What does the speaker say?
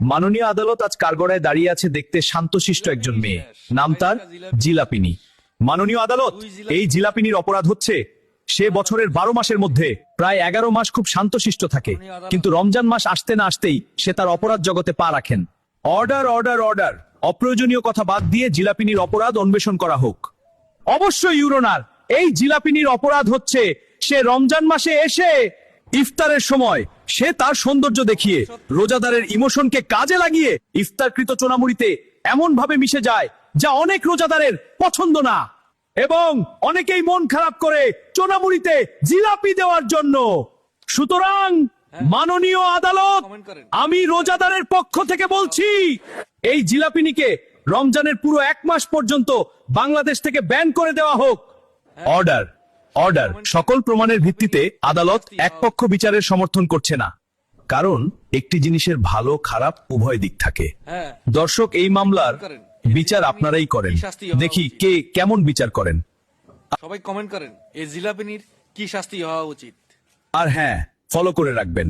মাননীয় আদালত আজ কাঠগড়ায় দাঁড়িয়ে আছে দেখতে শান্তশিষ্ট একজন মেয়ে, নাম তার জিলাপিনী। মাননীয় আদালত, এই জিলাপিনীর অপরাধ হচ্ছে সে বছরের 12 মাসের মধ্যে প্রায় 11 মাস খুব শান্তশিষ্ট থাকে, কিন্তু রমজান মাস আসতে না আসতেই সে তার অপরাধ জগতে পা রাখেন। অর্ডার অর্ডার অর্ডার, অপ্রয়োজনীয় কথা বাদ দিয়ে জিলাপিনীর অপরাধ অন্বেষণ করা হোক। অবশ্যই ইউরোনার, এই জিলাপিনীর অপরাধ হচ্ছে সে রমজান মাসে এসে ইফতারের সময় সে তার সৌন্দর্য দেখিয়ে রোজাদারের ইমোশনকে কাজে লাগিয়ে ইফতারকৃত চোনামুড়িতে এমন ভাবে মিশে যায় যা অনেক রোজাদারের পছন্দ না, এবং অনেকেই মন খারাপ করে চোনামুড়িতে জিলাপি দেওয়ার জন্য। সুতরাং মাননীয় আদালত, আমি রোজাদারের পক্ষ থেকে বলছি এই জিলাপিনিকে রমজানের পুরো 1 মাস পর্যন্ত বাংলাদেশ থেকে ব্যান করে দেওয়া হোক। অর্ডার অর্ডার, সকল প্রমাণের ভিত্তিতে আদালত একপক্ষ বিচারের সমর্থন করছে না, কারণ একটি জিনিসের ভালো খারাপ উভয় দিক থাকে। দর্শক, এই মামলার বিচার আপনারাই করেন, দেখি কে কেমন বিচার করেন। সবাই কমেন্ট করেন এই জিলাপিনির কি শাস্তি হওয়া উচিত। আর হ্যাঁ, ফলো করে রাখবেন।